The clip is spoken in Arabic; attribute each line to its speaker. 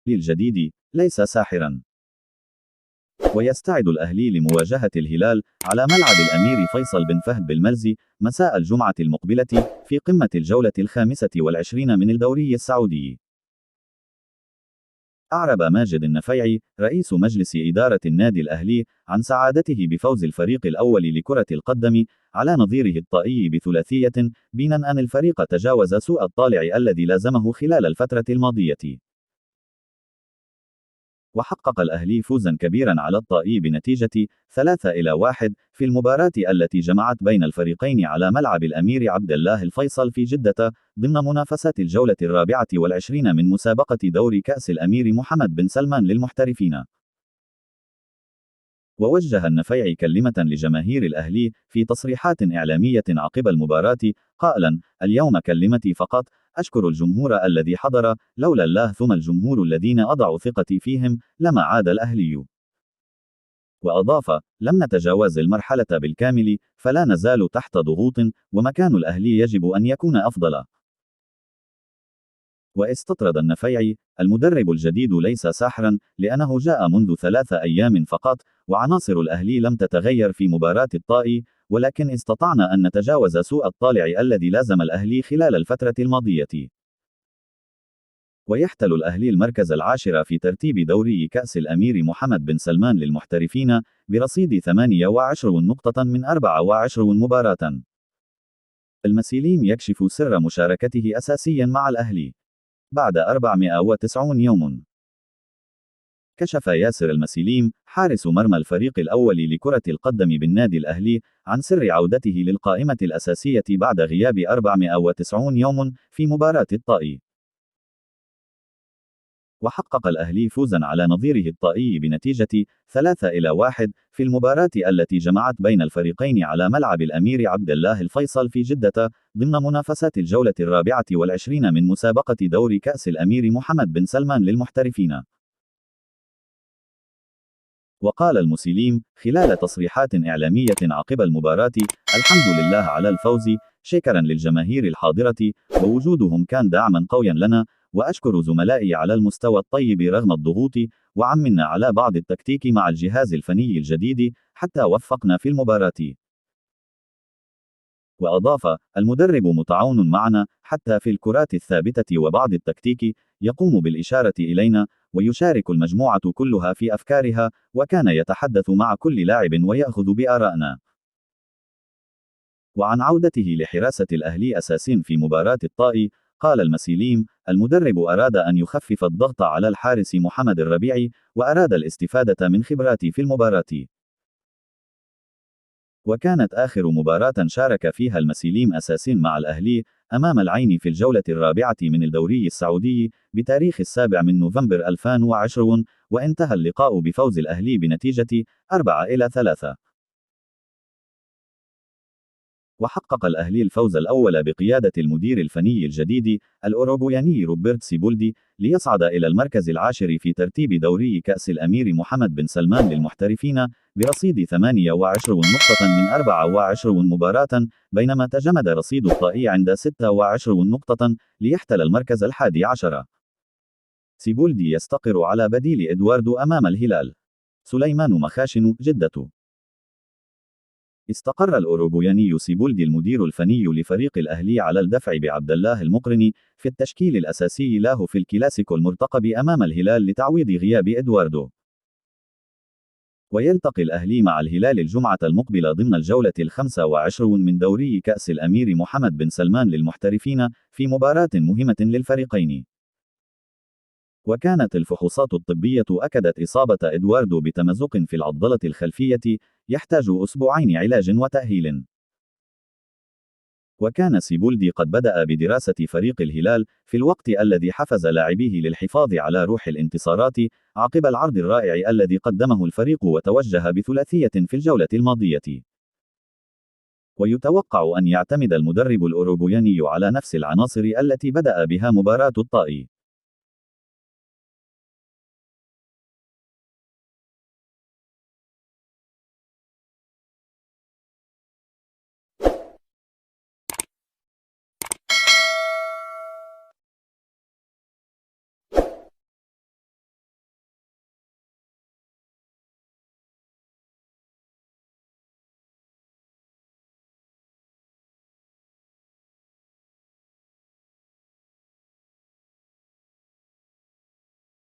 Speaker 1: الجديد ليس ساحرا. ويستعد الأهلي لمواجهة الهلال على ملعب الأمير فيصل بن فهد بالملز مساء الجمعة المقبلة في قمة الجولة 25 من الدوري السعودي. أعرب ماجد النفيعي رئيس مجلس إدارة النادي الأهلي عن سعادته بفوز الفريق الأول لكرة القدم على نظيره الطائي بثلاثية، بينا أن الفريق تجاوز سوء الطالع الذي لازمه خلال الفترة الماضية. وحقق الأهلي فوزا كبيرا على الطائي بنتيجة 3-1 في المباراة التي جمعت بين الفريقين على ملعب الأمير عبد الله الفيصل في جدة ضمن منافسات الجولة 24 من مسابقة دوري كأس الأمير محمد بن سلمان للمحترفين. ووجه النفيعي كلمة لجماهير الأهلي في تصريحات إعلامية عقب المباراة قائلا: اليوم كلمتي فقط، أشكر الجمهور الذي حضر، لولا الله ثم الجمهور الذين أضعوا ثقتي فيهم لما عاد الأهلي. وأضاف: لم نتجاوز المرحلة بالكامل، فلا نزال تحت ضغوط، ومكان الأهلي يجب أن يكون أفضل. واستطرد النفيعي: المدرب الجديد ليس ساحرا، لأنه جاء منذ 3 أيام فقط، وعناصر الأهلي لم تتغير في مباراة الطائي، ولكن استطعنا أن نتجاوز سوء الطالع الذي لازم الأهلي خلال الفترة الماضية. ويحتل الأهلي المركز العاشر في ترتيب دوري كأس الأمير محمد بن سلمان للمحترفين برصيد 28 نقطة من 24 مباراة. المسيليم يكشف سر مشاركته أساسيا مع الأهلي بعد 490 يوم. كشف ياسر المسيليم حارس مرمى الفريق الأول لكرة القدم بالنادي الأهلي عن سر عودته للقائمة الأساسية بعد غياب 490 يوم في مباراة الطائي. وحقق الأهلي فوزا على نظيره الطائي بنتيجة 3-1 في المباراة التي جمعت بين الفريقين على ملعب الأمير عبد الله الفيصل في جدة ضمن منافسات الجولة 24 من مسابقة دوري كأس الأمير محمد بن سلمان للمحترفين. وقال المسيليم خلال تصريحات إعلامية عقب المباراة: الحمد لله على الفوز، شكرا للجماهير الحاضرة، ووجودهم كان دعما قويا لنا، وأشكر زملائي على المستوى الطيب رغم الضغوط، وعملنا على بعض التكتيك مع الجهاز الفني الجديد حتى وفقنا في المباراة. وأضاف: المدرب متعاون معنا حتى في الكرات الثابتة وبعض التكتيك، يقوم بالإشارة إلينا، ويشارك المجموعة كلها في أفكارها، وكان يتحدث مع كل لاعب ويأخذ بآرائنا. وعن عودته لحراسة الأهلي أساس في مباراة الطائي قال المسيليم: المدرب أراد أن يخفف الضغط على الحارس محمد الربيعي، وأراد الاستفادة من خبراتي في المباراة. وكانت آخر مباراة شارك فيها المسيليم أساس مع الأهلي أمام العين في الجولة 4 من الدوري السعودي بتاريخ 7 من نوفمبر 2020، وانتهى اللقاء بفوز الأهلي بنتيجة 4-3. وحقق الأهلي الفوز الأول بقيادة المدير الفني الجديد الأوروغواياني روبرت سيبولدي ليصعد إلى المركز العاشر في ترتيب دوري كأس الأمير محمد بن سلمان للمحترفين برصيد 28 نقطة من 24 مباراة، بينما تجمد رصيد الطائي عند 26 نقطة ليحتل المركز ال11. سيبولدي يستقر على بديل إدواردو أمام الهلال. سليمان مخاشن، جدة. استقر الأوروغواياني سيبولدي المدير الفني لفريق الأهلي على الدفع بعبد الله المقرني في التشكيل الأساسي له في الكلاسيكو المرتقب أمام الهلال لتعويض غياب إدواردو. ويلتقي الأهلي مع الهلال الجمعة المقبلة ضمن الجولة 25 من دوري كأس الأمير محمد بن سلمان للمحترفين في مباراة مهمة للفريقين. وكانت الفحوصات الطبية أكدت إصابة إدواردو بتمزق في العضلة الخلفية يحتاج أسبوعين علاج وتأهيل. وكان سيبولدي قد بدأ بدراسة فريق الهلال في الوقت الذي حفز لاعبيه للحفاظ على روح الانتصارات عقب العرض الرائع الذي قدمه الفريق وتوجه بثلاثية في الجولة الماضية. ويتوقع أن يعتمد المدرب الأوروغواياني على نفس العناصر التي بدأ بها مباراة الطائي.